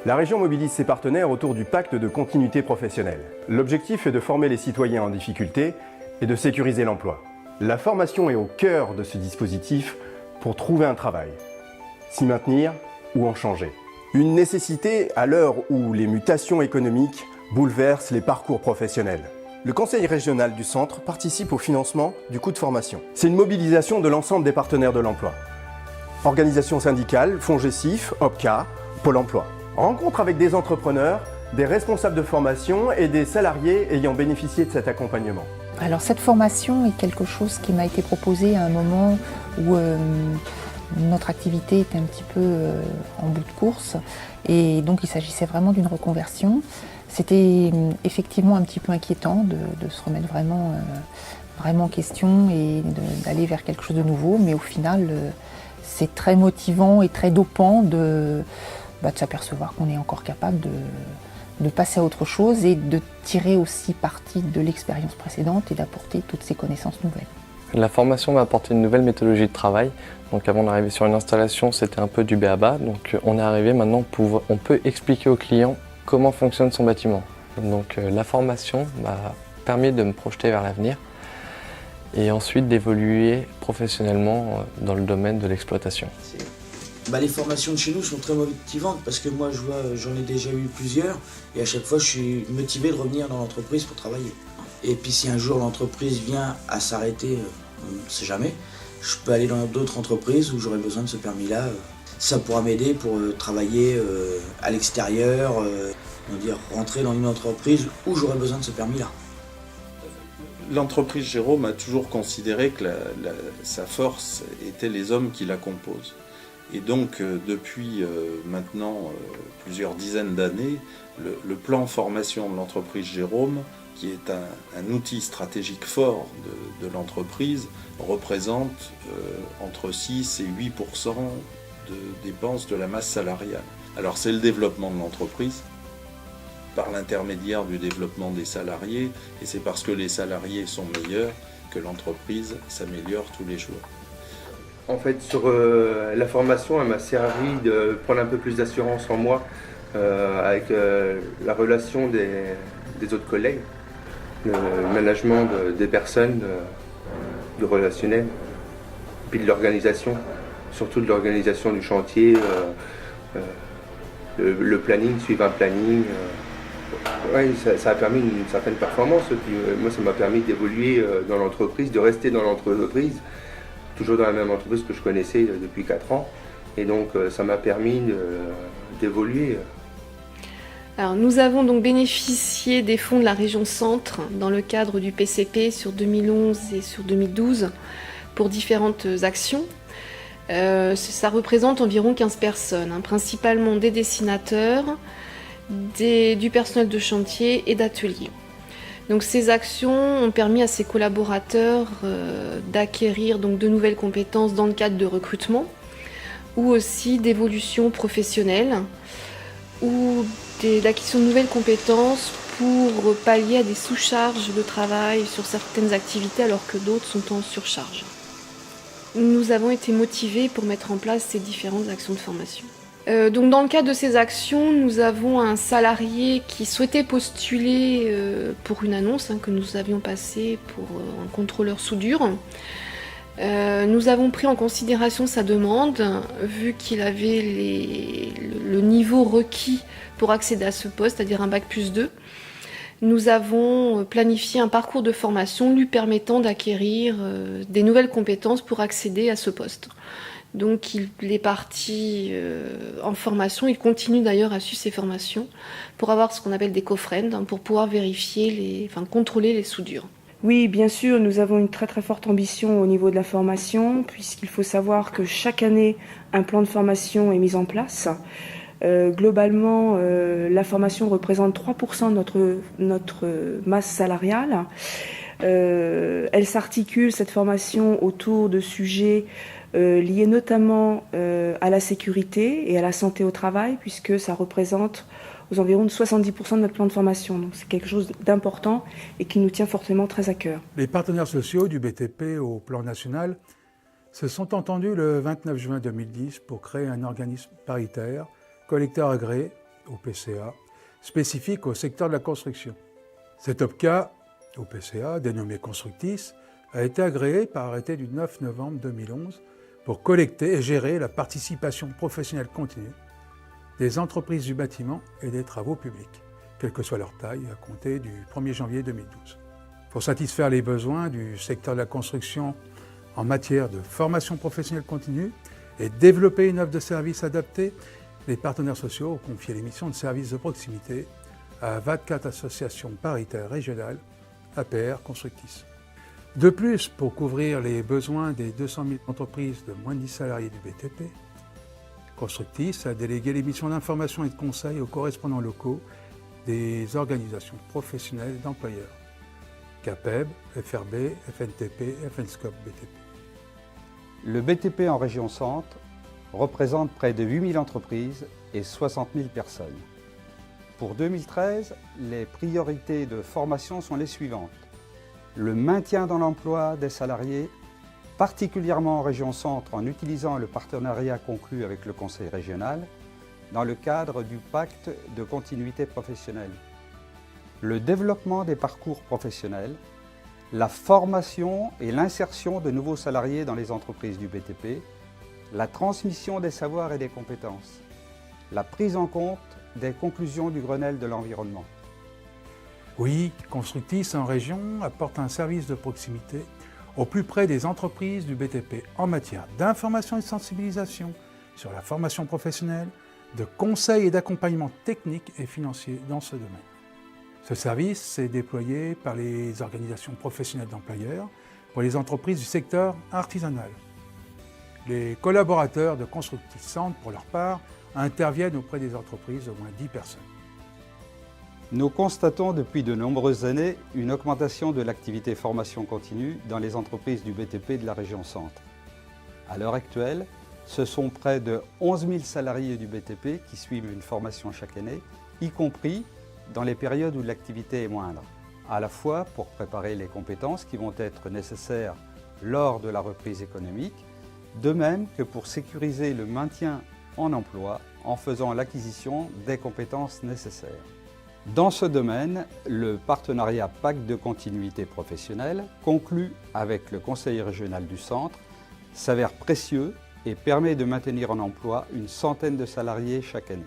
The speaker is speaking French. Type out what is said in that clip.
La région mobilise ses partenaires autour du pacte de continuité professionnelle. L'objectif est de former les citoyens en difficulté et de sécuriser l'emploi. La formation est au cœur de ce dispositif pour trouver un travail, s'y maintenir ou en changer. Une nécessité à l'heure où les mutations économiques bouleversent les parcours professionnels. Le Conseil régional du Centre participe au financement du coût de formation. C'est une mobilisation de l'ensemble des partenaires de l'emploi. Organisations syndicales, FONGECIF, OPCA, Pôle emploi. Rencontre avec des entrepreneurs, des responsables de formation et des salariés ayant bénéficié de cet accompagnement. Alors cette formation est quelque chose qui m'a été proposé à un moment où notre activité était un petit peu en bout de course et donc il s'agissait vraiment d'une reconversion. C'était effectivement un petit peu inquiétant de se remettre vraiment en question et d'aller vers quelque chose de nouveau, mais au final c'est très motivant et très dopant de s'apercevoir qu'on est encore capable de passer à autre chose et de tirer aussi parti de l'expérience précédente et d'apporter toutes ces connaissances nouvelles. La formation m'a apporté une nouvelle méthodologie de travail. Donc avant d'arriver sur une installation, c'était un peu du b.a.-ba. Donc on est arrivé maintenant, on peut expliquer au client comment fonctionne son bâtiment. Donc la formation m'a permis de me projeter vers l'avenir et ensuite d'évoluer professionnellement dans le domaine de l'exploitation. Les formations de chez nous sont très motivantes parce que moi j'en ai déjà eu plusieurs et à chaque fois je suis motivé de revenir dans l'entreprise pour travailler. Et puis si un jour l'entreprise vient à s'arrêter, on ne sait jamais, je peux aller dans d'autres entreprises où j'aurai besoin de ce permis-là. Ça pourra m'aider pour travailler à l'extérieur, rentrer dans une entreprise où j'aurai besoin de ce permis-là. L'entreprise Jérôme a toujours considéré que sa force était les hommes qui la composent. Et donc, depuis maintenant plusieurs dizaines d'années, le plan formation de l'entreprise Jérôme, qui est un outil stratégique fort de l'entreprise, représente entre 6 et 8% de dépenses de la masse salariale. Alors, c'est le développement de l'entreprise par l'intermédiaire du développement des salariés, et c'est parce que les salariés sont meilleurs que l'entreprise s'améliore tous les jours. En fait, sur la formation, elle m'a servi de prendre un peu plus d'assurance en moi avec la relation des autres collègues, le management des personnes, du relationnel, puis de l'organisation, surtout de l'organisation du chantier, le planning, suivre un planning. Ça a permis une certaine performance. Puis, moi, ça m'a permis d'évoluer dans l'entreprise, de rester dans l'entreprise, toujours dans la même entreprise que je connaissais depuis 4 ans. Et donc, ça m'a permis d'évoluer. Alors, nous avons donc bénéficié des fonds de la région Centre dans le cadre du PCP sur 2011 et sur 2012 pour différentes actions. Ça représente environ 15 personnes, principalement des dessinateurs, du personnel de chantier et d'atelier. Donc ces actions ont permis à ces collaborateurs d'acquérir donc de nouvelles compétences dans le cadre de recrutement ou aussi d'évolution professionnelle ou d'acquisition de nouvelles compétences pour pallier à des sous-charges de travail sur certaines activités alors que d'autres sont en surcharge. Nous avons été motivés pour mettre en place ces différentes actions de formation. Donc dans le cadre de ces actions, nous avons un salarié qui souhaitait postuler pour une annonce que nous avions passée pour un contrôleur soudure. Nous avons pris en considération sa demande, vu qu'il avait le niveau requis pour accéder à ce poste, c'est-à-dire un bac+2. Nous avons planifié un parcours de formation lui permettant d'acquérir des nouvelles compétences pour accéder à ce poste. Donc il est parti en formation, il continue d'ailleurs à suivre ses formations pour avoir ce qu'on appelle des co-friends, pour pouvoir vérifier, contrôler les soudures. Oui, bien sûr, nous avons une très très forte ambition au niveau de la formation, puisqu'il faut savoir que chaque année, un plan de formation est mis en place. Globalement, la formation représente 3% de notre masse salariale. Elle s'articule, cette formation, autour de sujets liés notamment à la sécurité et à la santé au travail, puisque ça représente aux environs de 70% de notre plan de formation. Donc c'est quelque chose d'important et qui nous tient fortement très à cœur. Les partenaires sociaux du BTP au plan national se sont entendus le 29 juin 2010 pour créer un organisme paritaire, collecteur agréé, au PCA, spécifique au secteur de la construction. Cet OPCA, au PCA, dénommé Constructis, a été agréé par arrêté du 9 novembre 2011 pour collecter et gérer la participation professionnelle continue des entreprises du bâtiment et des travaux publics, quelle que soit leur taille, à compter du 1er janvier 2012. Pour satisfaire les besoins du secteur de la construction en matière de formation professionnelle continue et développer une offre de services adaptée, les partenaires sociaux ont confié les missions de services de proximité à 24 associations paritaires régionales, APR Constructis. De plus, pour couvrir les besoins des 200 000 entreprises de moins de 10 salariés du BTP, Constructis a délégué les missions d'information et de conseil aux correspondants locaux des organisations professionnelles d'employeurs, CAPEB, FRB, FNTP, FNSCOP BTP. Le BTP en région centre représente près de 8000 entreprises et 60 000 personnes. Pour 2013, les priorités de formation sont les suivantes. Le maintien dans l'emploi des salariés, particulièrement en région centre en utilisant le partenariat conclu avec le Conseil régional, dans le cadre du pacte de continuité professionnelle. Le développement des parcours professionnels, la formation et l'insertion de nouveaux salariés dans les entreprises du BTP, la transmission des savoirs et des compétences, la prise en compte des conclusions du Grenelle de l'environnement. Oui, Constructis en région apporte un service de proximité au plus près des entreprises du BTP en matière d'information et de sensibilisation sur la formation professionnelle, de conseils et d'accompagnement technique et financier dans ce domaine. Ce service est déployé par les organisations professionnelles d'employeurs pour les entreprises du secteur artisanal. Les collaborateurs de Constructis Centre, pour leur part, interviennent auprès des entreprises d'au moins 10 personnes. Nous constatons depuis de nombreuses années une augmentation de l'activité formation continue dans les entreprises du BTP de la région centre. À l'heure actuelle, ce sont près de 11 000 salariés du BTP qui suivent une formation chaque année, y compris dans les périodes où l'activité est moindre, à la fois pour préparer les compétences qui vont être nécessaires lors de la reprise économique, de même que pour sécuriser le maintien en emploi en faisant l'acquisition des compétences nécessaires. Dans ce domaine, le partenariat Pacte de continuité professionnelle, conclu avec le Conseil régional du centre, s'avère précieux et permet de maintenir en emploi une centaine de salariés chaque année.